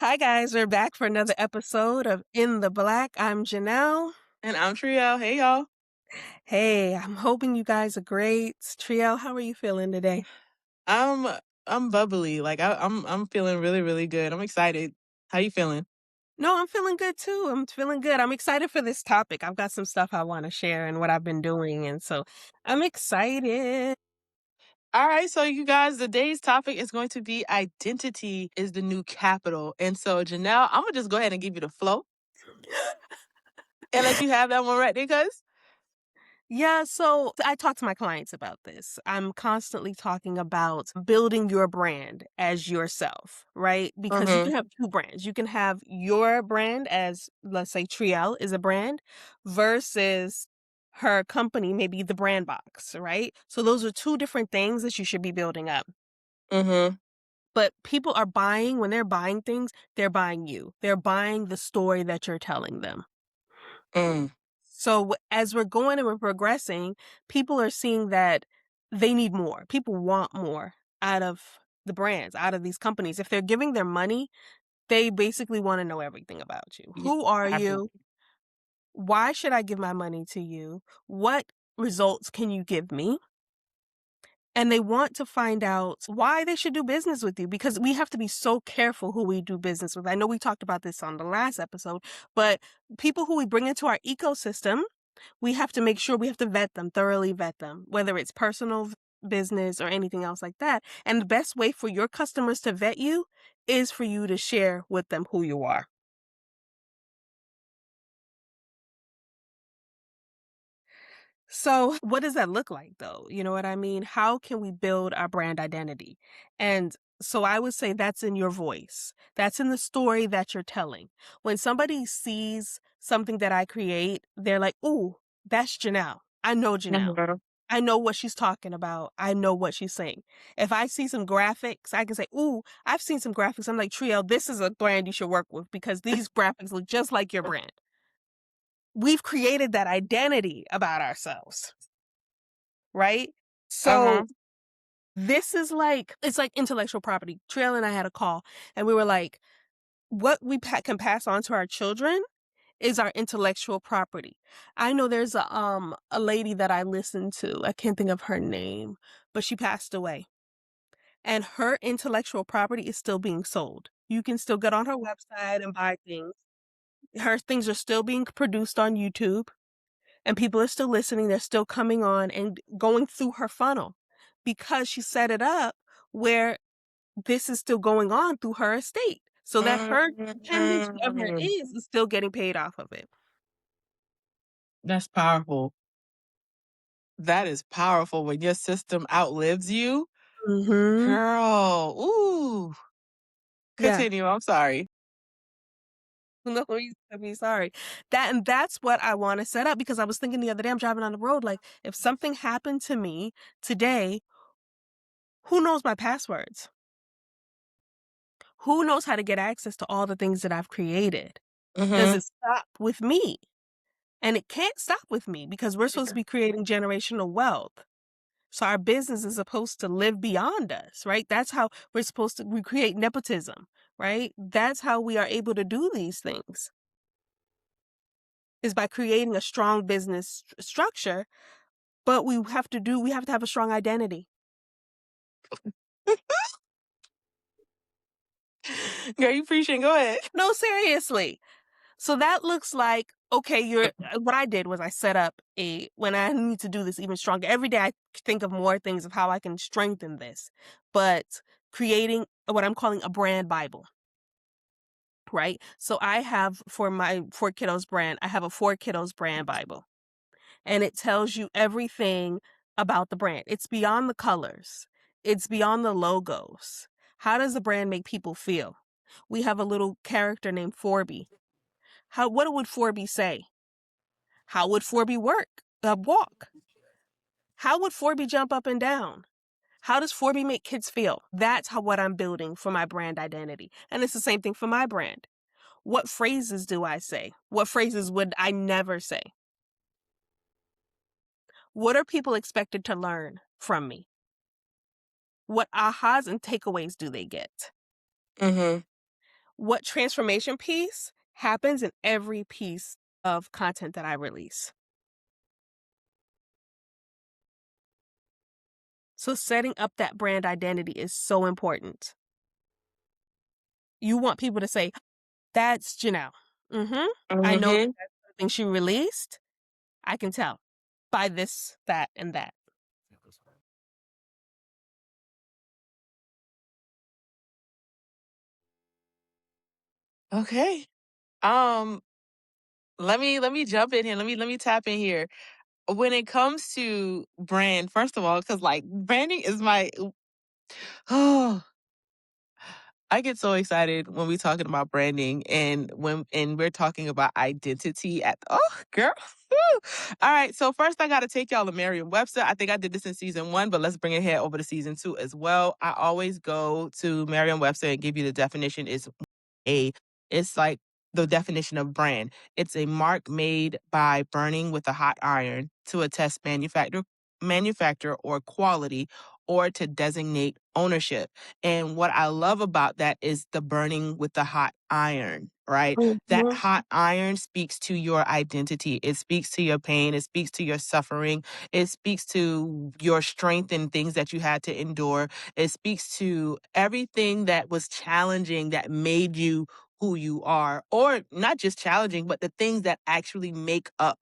Hi, guys. We're back for another episode of In the Black. I'm Janelle. And I'm Tre'elle. Hey, y'all. Hey, I'm hoping you guys are great. Triel, how are you feeling today? I'm I'm bubbly. I'm feeling really, really good. I'm excited. How you feeling? No, I'm feeling good too. I'm feeling good. I'm excited for this topic. I've got some stuff I want to share and what I've been doing. And so I'm excited. All right, so you guys, today's topic is going to be identity is the new capital. And so, Janelle, I'm gonna just go ahead and give you the flow and let you have that one right there, cuz. Yeah, so I talk to my clients about this. I'm constantly talking about building your brand as yourself, right? Because you Mm-hmm. can have two brands. You can have your brand as, let's say, Triel is a brand versus her company, maybe the brand box, right? So those are two different things that you should be building up. Mm-hmm. But people are buying, when they're buying things, they're buying you. They're buying the story that you're telling them. Mm. So as we're going and we're progressing, people are seeing that they need more. People want more out of the brands, out of these companies. If they're giving their money, they basically want to know everything about you. Yeah, Who are you? absolutely. Why should I give my money to you? What results can you give me? And they want to find out why they should do business with you, because we have to be so careful who we do business with. I know we talked about this on the last episode, but people who we bring into our ecosystem, we have to make sure we have to vet them, thoroughly vet them, whether it's personal business or anything else like that. And the best way for your customers to vet you is for you to share with them who you are. So, what does that look like though? You know what I mean? How can we build our brand identity? And so I would say that's in your voice. That's in the story that you're telling. When somebody sees something that I create, they're like, "Ooh, that's Janelle. I know Janelle. Mhm. I know what she's talking about. I know what she's saying." If I see some graphics, I can say, "Ooh, I've seen some graphics." I'm like, "Triel, this is a brand you should work with because these graphics look just like your brand." We've created that identity about ourselves, right? Uh-huh. So this is like, it's like intellectual property. Trail and I had a call and we were like, what we can pass on to our children is our intellectual property. I know there's a lady that I listened to. I can't think of her name, but she passed away. And her intellectual property is still being sold. You can still get on her website and buy things. Her things are still being produced on YouTube and people are still listening. They're still coming on and going through her funnel because she set it up where this is still going on through her estate so that her descendants, whoever it Mm. is still getting paid off of it. That's powerful. That is powerful when your system outlives you. Mm-hmm. Girl, ooh. Yeah. Continue. I'm sorry. No reason to be sorry. That's what I want to set up because I was thinking the other day, I'm driving on the road, like if something happened to me today, who knows my passwords? Who knows how to get access to all the things that I've created? Does Mhm. it stop with me? And it can't stop with me because we're supposed to be creating generational wealth. So our business is supposed to live beyond us, right? That's how we're supposed to we create nepotism, right? That's how we are able to do these things is by creating a strong business structure, but we have to have a strong identity. Girl, you preaching. Go ahead. No, seriously. So that looks like, okay, what I did was I set up when I need to do this even stronger. Every day I think of more things of how I can strengthen this, but creating what I'm calling a brand Bible, right? So I have for my Four Kiddos brand, I have a Four Kiddos brand Bible and it tells you everything about the brand. It's beyond the colors. It's beyond the logos. How does the brand make people feel? We have a little character named Forby. What would Forby say? How would Forby walk? How would Forby jump up and down? How does Forby make kids feel? That's what I'm building for my brand identity. And it's the same thing for my brand. What phrases do I say? What phrases would I never say? What are people expected to learn from me? What ahas and takeaways do they get? Mhm. what transformation piece happens in every piece of content that I release. So setting up that brand identity is so important. You want people to say, "That's Janelle. Mhm. I know that Mhm. that's something she released. I can tell by this, that, and that." Okay. Um, let me jump in here. Let me tap in here. When it comes to brand, first of all, because like branding is my oh, I get so excited when we talking about branding and we're talking about identity at girl. Woo. All right, so first I gotta take y'all to Merriam-Webster. I think I did this in season one, but let's bring it here over to season two as well. I always go to Merriam-Webster and give you the definition. A it's like the definition of brand. It's a mark made by burning with a hot iron to attest manufacture or quality or to designate ownership. And what I love about that is the burning with the hot iron, right? That Mhm. hot iron speaks to your identity. It speaks to your pain. It speaks to your suffering. It speaks to your strength and things that you had to endure. It speaks to everything that was challenging that made you who you are, or not just challenging, but the things that actually make up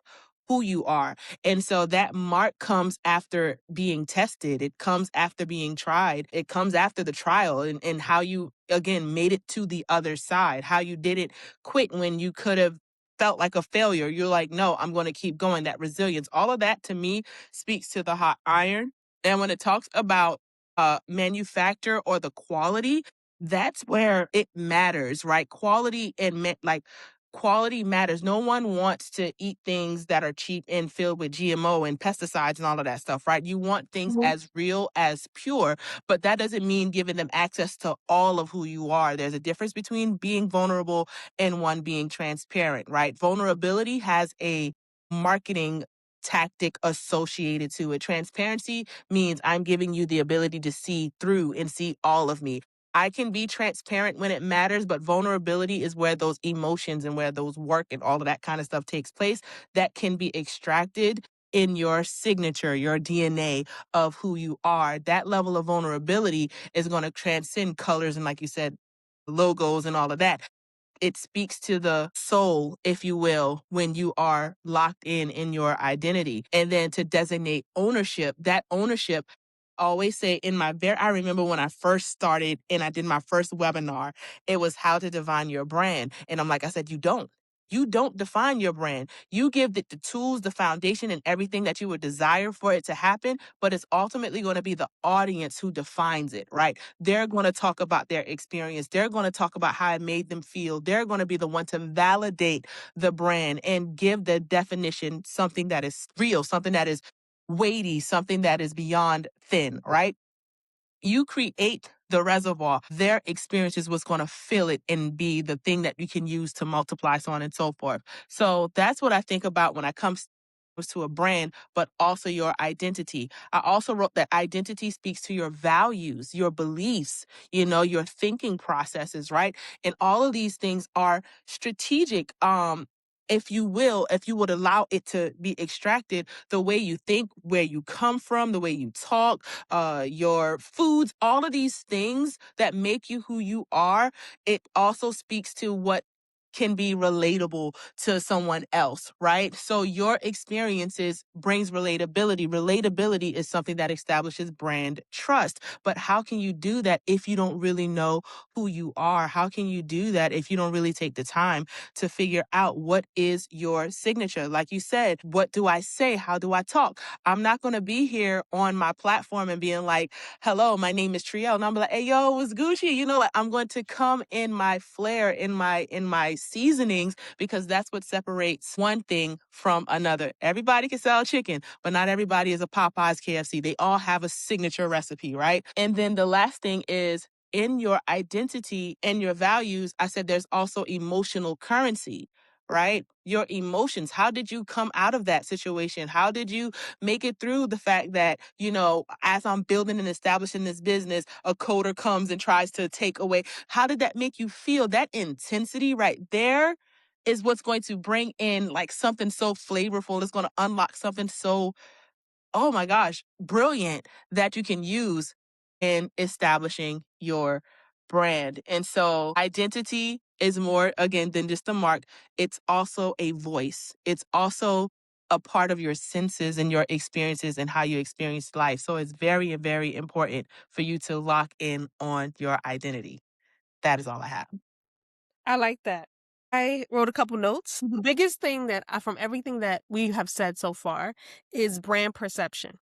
who you are. And so that mark comes after being tested. It comes after being tried. It comes after the trial and how you, again, made it to the other side, how you didn't quit when you could have felt like a failure. You're like, no, I'm going to keep going. That resilience, all of that to me speaks to the hot iron. And when it talks about manufacture or the quality, that's where it matters, right? Quality and like quality matters. No one wants to eat things that are cheap and filled with GMO and pesticides and all of that stuff, right? You want things Mhm. as real as pure, but that doesn't mean giving them access to all of who you are. There's a difference between being vulnerable and one being transparent, right? Vulnerability has a marketing tactic associated to it. Transparency means I'm giving you the ability to see through and see all of me. I can be transparent when it matters, but vulnerability is where those emotions and where those work and all of that kind of stuff takes place. That can be extracted in your signature, your DNA of who you are. That level of vulnerability is going to transcend colors and, like you said, logos and all of that. It speaks to the soul, if you will, when you are locked in your identity. And then to designate ownership, that ownership always say in my very I remember when I first started and I did my first webinar, it was how to define your brand. And I'm like, I said, you don't. You don't define your brand. You give it the tools, the foundation, and everything that you would desire for it to happen, but it's ultimately going to be the audience who defines it, right? They're going to talk about their experience. They're going to talk about how it made them feel. They're going to be the one to validate the brand and give the definition something that is real, something that is weighty, something that is beyond thin, right? You create the reservoir. Their experience is what's going to fill it and be the thing that you can use to multiply, so on and so forth. So that's what I think about when it comes to a brand, but also your identity. I also wrote that identity speaks to your values, your beliefs, your thinking processes, right? And all of these things are strategic. If you will, if you would allow it to be extracted, the way you think, where you come from, the way you talk, your foods, all of these things that make you who you are, it also speaks to what can be relatable to someone else, right? So your experiences brings relatability. Relatability is something that establishes brand trust. But how can you do that if you don't really know who you are? How can you do that if you don't really take the time to figure out what is your signature? Like you said, what do I say? How do I talk? I'm not going to be here on my platform and being like, hello, my name is Tre'elle. And I'm like, hey, yo, it's Gucci. Like I'm going to come in my flair, in my seasonings, because that's what separates one thing from another. Everybody can sell chicken, but not everybody is a Popeyes KFC. They all have a signature recipe, right? And then the last thing is in your identity and your values, I said there's also emotional currency, right? Your emotions. How did you come out of that situation? How did you make it through the fact that, as I'm building and establishing this business, a coder comes and tries to take away? How did that make you feel? That intensity right there is what's going to bring in like something so flavorful. It's going to unlock something so, oh my gosh, brilliant that you can use in establishing your brand. And so identity is more, again, than just a mark. It's also a voice. It's also a part of your senses and your experiences and how you experience life. So it's very, very important for you to lock in on your identity. That is all I have. I like that. I wrote a couple notes. The biggest thing that from everything that we have said so far is brand perception.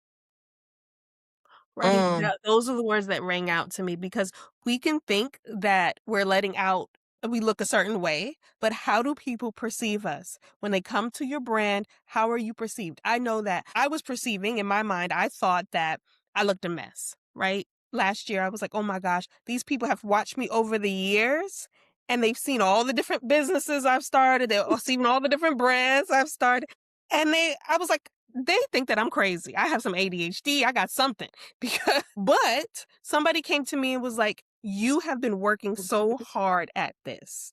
Right? Mm, Those are the words that rang out to me because we can think that we're letting out we look a certain way, but how do people perceive us? When they come to your brand, how are you perceived? I know that I was perceiving in my mind, I thought that I looked a mess, right? Last year, I was like, oh my gosh, these people have watched me over the years and they've seen all the different businesses I've started. They've seen all the different brands I've started. And I was like, they think that I'm crazy. I have some ADHD. I got something. Because but somebody came to me and was like, "You have been working so hard at this."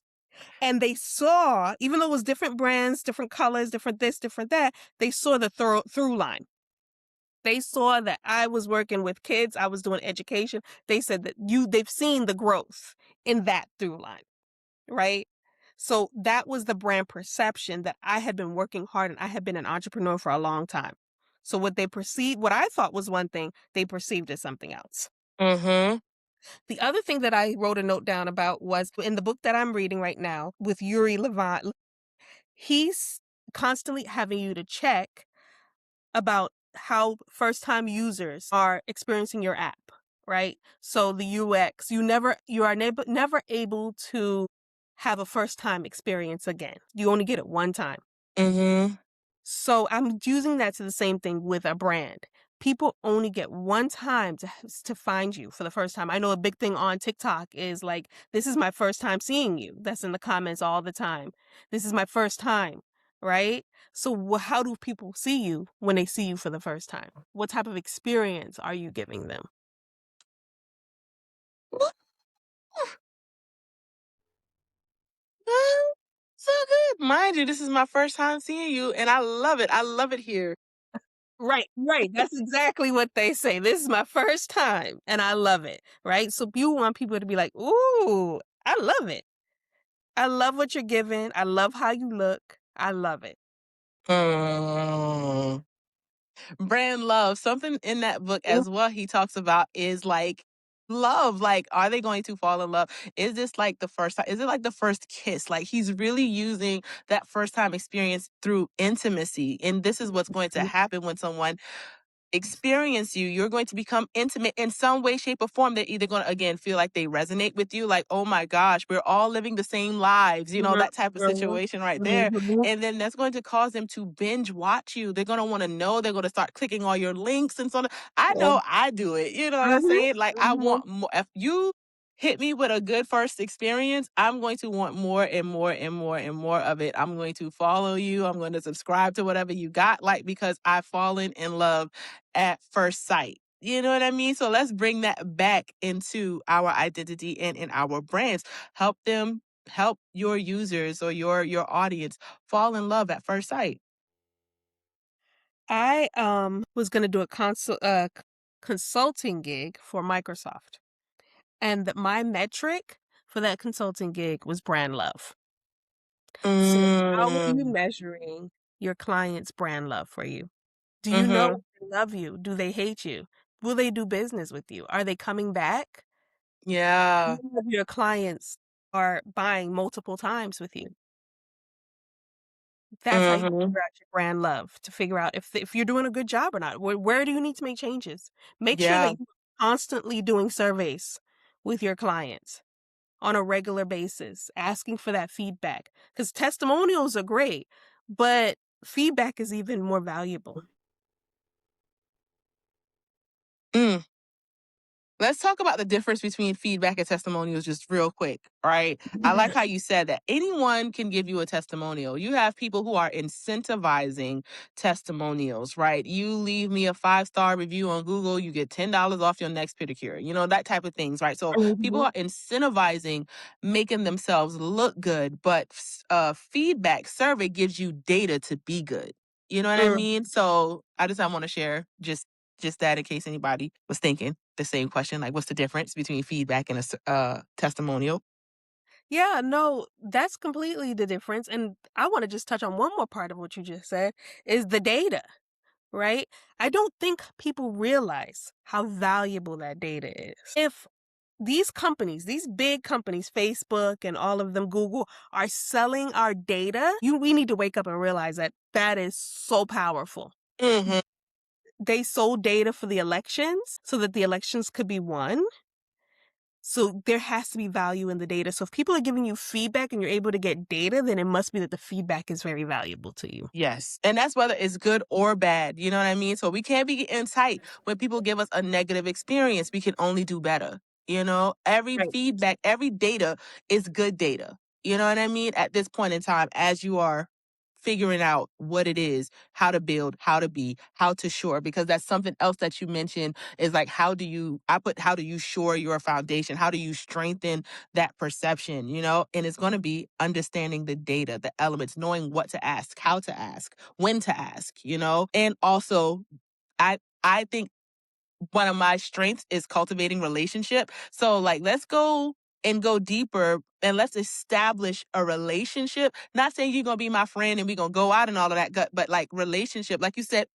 And they saw, even though it was different brands, different colors, different this, different that, they saw the through line. They saw that I was working with kids, I was doing education. They said that they've seen the growth in that through line, right? So that was the brand perception that I had been working hard and I had been an entrepreneur for a long time. So what I thought was one thing, they perceived as something else. mm-hmm. The other thing that I wrote a note down about was in the book that I'm reading right now with Yuri Levant, he's constantly having you to check about how first time users are experiencing your app, right? So the UX, you are never able to have a first time experience again. You only get it one time. Mm-hmm. So I'm using that to the same thing with a brand. People only get one time to find you for the first time. I know a big thing on TikTok is like, this is my first time seeing you. That's in the comments all the time. This is my first time, right? So how do people see you when they see you for the first time? What type of experience are you giving them? So good. Mind you, this is my first time seeing you, and I love it. I love it here. Right, right. That's exactly what they say. This is my first time and I love it, right? So you want people to be like, ooh, I love it. I love what you're giving. I love how you look. I love it. Mm. Brand love. Something in that book Mhm, as well he talks about is like love. Like, are they going to fall in love? Is this like the first time? Is it like the first kiss? Like he's really using that first time experience through intimacy. And this is what's going to mhm, happen when someone experience you, you're going to become intimate in some way, shape, or form. They're either going to, again, feel like they resonate with you, like, oh my gosh, we're all living the same lives, mhm, that type of mhm, situation right there. mhm, And then that's going to cause them to binge watch you. They're going to want to know, they're going to start clicking all your links and so on. I know mhm, I do it. You know what I'm mhm, saying? Like, I mhm. want more. If you hit me with a good first experience, I'm going to want more and more and more and more of it. I'm going to follow you. I'm going to subscribe to whatever you got, like, because I've fallen in love at first sight. You know what I mean? So let's bring that back into our identity and in our brands. Help your users or your audience fall in love at first sight. I was gonna do a consulting gig for Microsoft, and my metric for that consulting gig was brand love. So how are you Mm, measuring your client's brand love for you? Do you know if mhm. they love you? Do they hate you? Will they do business with you? Are they coming back? How Yeah. many of your clients are buying multiple times with you? That's how you Mhm. figure out your brand love, to figure out if you're doing a good job or not. Where do you need to make changes? Make sure that Yeah. you're constantly doing surveys with your clients on a regular basis, asking for that feedback. Because testimonials are great, but feedback is even more valuable. Mm. Let's talk about the difference between feedback and testimonials just real quick, right? I like Mhm. how you said that anyone can give you a testimonial. You have people who are incentivizing testimonials, right? You leave me a 5-star review on Google, you get $10 off your next pedicure, that type of things, right? So people Mhm. are incentivizing making themselves look good, but feedback survey gives you data to be good. You know what I Mm. mean? So I want to share just that in case anybody was thinking the same question, like what's the difference between feedback and a testimonial? Yeah, no, that's completely the difference, and I wanna just touch on one more part of what you just said, is the data, right? I don't think people realize how valuable that data is. If these companies, these big companies, Facebook and all of them, Google, are selling our data, we need to wake up and realize that that is so powerful. Mhm. They sold data for the elections so that the elections could be won. So there has to be value in the data. So if people are giving you feedback and you're able to get data, then it must be that the feedback is very valuable to you. Yes. And that's whether it's good or bad. You know what I mean? So we can't be getting tight when people give us a negative experience. We can only do better. Every Right. feedback, every data is good data. You know what I mean? At this point in time, as you are figuring out what it is, how to build, how to be, how to shore, because that's something else that you mentioned is like, how do you shore your foundation? How do you strengthen that perception, and it's going to be understanding the data, the elements, knowing what to ask, how to ask, when to ask, and also I think one of my strengths is cultivating relationship. So like let's go deeper and let's establish a relationship. Not saying you're gonna be my friend and we're gonna go out and all of that, but like relationship, like you said,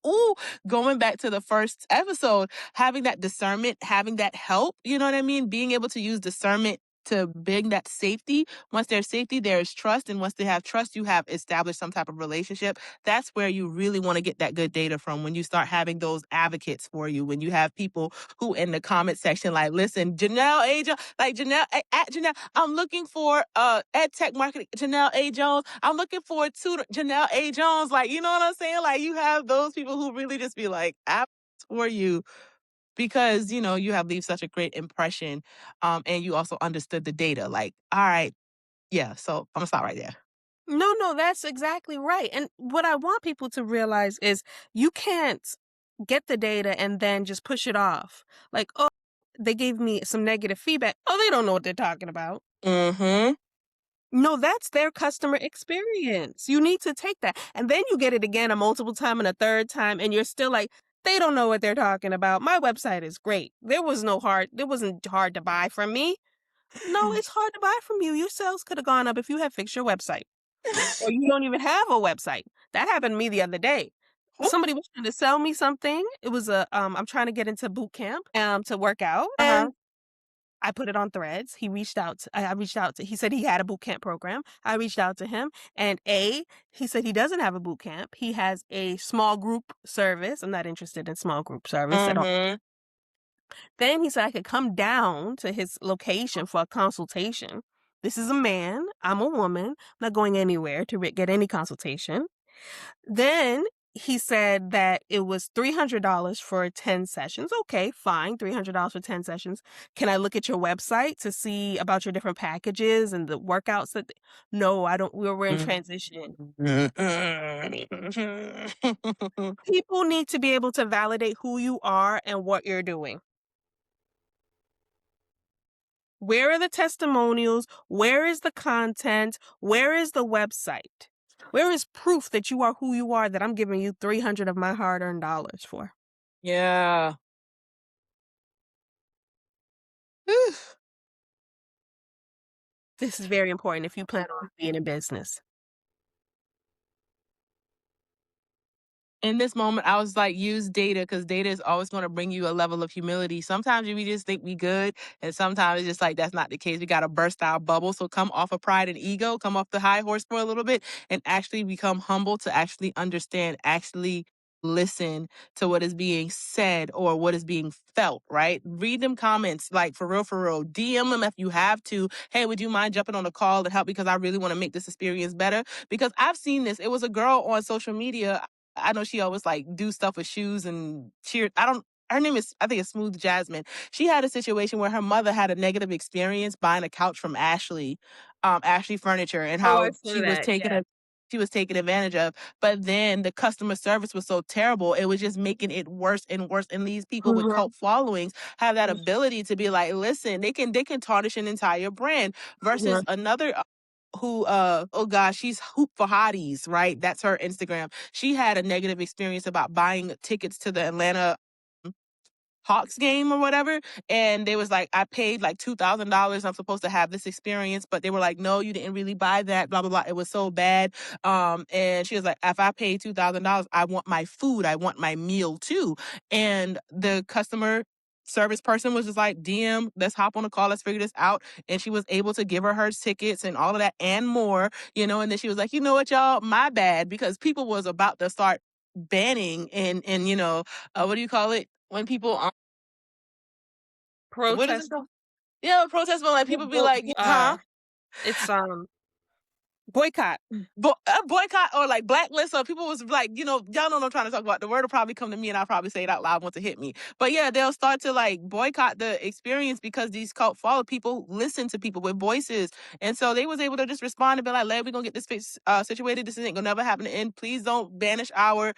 going back to the first episode, having that discernment, having that help, you know what I mean? Being able to use discernment to bring that safety. Once there's safety, there's trust. And once they have trust, you have established some type of relationship. That's where you really want to get that good data from, when you start having those advocates for you, when you have people who in the comment section, like, listen, Janelle A. Jones, like Janelle, at Janelle, I'm looking for ed tech marketing, Janelle A. Jones. I'm looking for a tutor, Janelle A. Jones. Like, you know what I'm saying? Like, you have those people who really just be like, apps for you because, you have leave such a great impression. And you also understood the data. Like, all right, yeah, so I'm gonna stop right there. No, no, that's exactly right. And what I want people to realize is you can't get the data and then just push it off. Like, oh, they gave me some negative feedback. Oh, they don't know what they're talking about. Mm-hmm. No, that's their customer experience. You need to take that. And then you get it again a multiple time and a third time, and you're still like, they don't know what they're talking about. My website is great. There wasn't hard to buy from me. No, it's hard to buy from you. Your sales could have gone up if you had fixed your website. Or you don't even have a website. That happened to me the other day. Somebody was trying to sell me something. It was I'm trying to get into boot camp to work out. Uh-huh. And I put it on Threads. I reached out to he said he had a boot camp program. I reached out to him and he said he doesn't have a boot camp. He has a small group service. I'm not interested in small group service at all. Mm-hmm. Then he said I could come down to his location for a consultation. This is a man. I'm a woman. I'm not going anywhere to get any consultation. Then he said that it was $300 for 10 sessions. Okay, fine. $300 for 10 sessions. Can I look at your website to see about your different packages and the workouts No, I don't. We're in transition. People need to be able to validate who you are and what you're doing. Where are the testimonials? Where is the content? Where is the website? Where is proof that you are who you are that I'm giving you 300 of my hard-earned dollars for? Yeah. Whew. This is very important if you plan on being in business. In this moment, I was like, use data because data is always going to bring you a level of humility. Sometimes we just think we good, and sometimes it's just like that's not the case. We got to burst our bubble. So come off of pride and ego, come off the high horse for a little bit, and actually become humble to actually understand, actually listen to what is being said or what is being felt, right? Read them comments, like for real, for real. DM them if you have to. Hey, would you mind jumping on a call to help because I really want to make this experience better? Because I've seen this. It was a girl on social media. I know she always like do stuff with shoes and cheer. her name is, I think it's Smooth Jasmine. She had a situation where her mother had a negative experience buying a couch from Ashley Furniture, and Oh, I how saw that, yeah. she was taken advantage of. But then the customer service was so terrible, it was just making it worse and worse. And these people with Mhm, cult followings have that ability to be like, listen, they can tarnish an entire brand versus mhm. another who oh gosh, she's Hoop for Hotties, right? That's her Instagram. She had a negative experience about buying tickets to the Atlanta Hawks game or whatever. And they was like, I paid like $2,000. I'm supposed to have this experience. But they were like, no, you didn't really buy that, blah, blah, blah. It was so bad. And she was like, if I paid $2,000, I want my food. I want my meal too. And the customer service person was just like, DM, let's hop on a call, let's figure this out. And she was able to give her tickets and all of that and more, and then she was like, you know what, y'all, my bad, because people was about to start banning and what do you call it when people what is it Protest called? Yeah, protest, but like people be like, huh? it's, boycott. Boycott or like blacklist, or people was like, y'all know what I'm trying to talk about. The word will probably come to me and I'll probably say it out loud once it hit me. But yeah, they'll start to like boycott the experience because these cult follow people listen to people with voices. And so they was able to just respond and be like, we're gonna get this situated. This ain't gonna never happen. And please don't banish our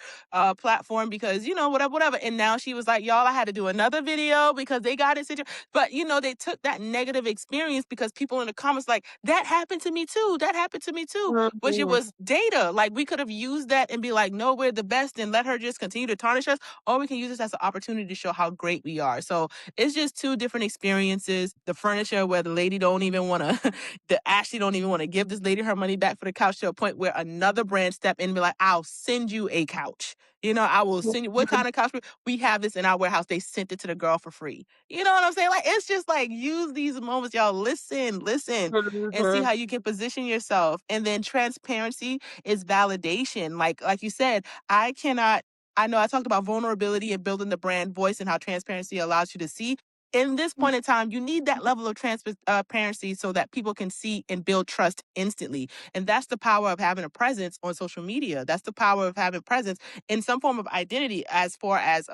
platform because, whatever, whatever. And now she was like, y'all, I had to do another video because they got it situated. But they took that negative experience because people in the comments like, that happened to me too. That happened to me too. Which it Mhm. was data. Like we could have used that and be like, no, we're the best, and let her just continue to tarnish us. Or we can use this as an opportunity to show how great we are. So it's just two different experiences. The furniture where the lady don't even want to, the Ashley don't even want to give this lady her money back for the couch, to a point where another brand step in and be like, I'll send you a couch. I will send you what kind of couch we have this in our warehouse. They sent it to the girl for free. You know what I'm saying? Like it's just like use these moments, y'all. Listen, and see Mhm. how you can position yourself. And then transparency is validation. Like you said, I know I talked about vulnerability and building the brand voice and how transparency allows you to see. In this point in time, you need that level of transparency so that people can see and build trust instantly. And that's the power of having a presence on social media. That's the power of having presence in some form of identity, as far as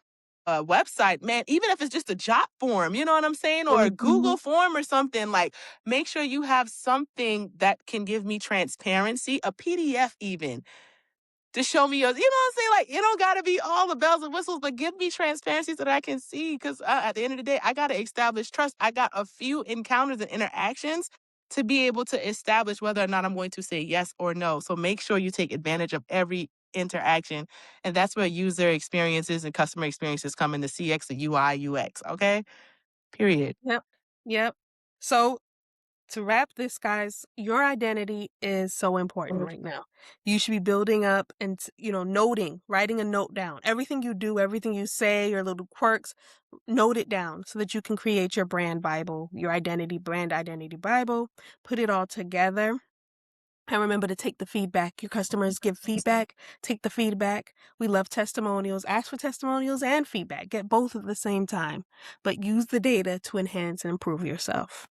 a website, man, even if it's just a job form, you know what I'm saying? Or a Mhm. Google form or something, like make sure you have something that can give me transparency, a PDF even, to show me yours. You know what I'm saying? Like, it don't gotta be all the bells and whistles, but give me transparency so that I can see. Because at the end of the day, I gotta establish trust. I got a few encounters and interactions to be able to establish whether or not I'm going to say yes or no. So make sure you take advantage of every interaction. And that's where user experiences and customer experiences come in, the CX, the UI, UX. Okay? Period. Yep. Yep. So to wrap this, guys, your identity is so important right now. You should be building up and, noting, writing a note down. Everything you do, everything you say, your little quirks, note it down so that you can create your brand Bible, your brand identity Bible, put it all together. And remember to take the feedback. Your customers give feedback, take the feedback. We love testimonials. Ask for testimonials and feedback. Get both at the same time, but use the data to enhance and improve yourself.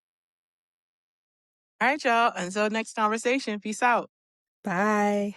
All right, y'all. Until next conversation, peace out. Bye.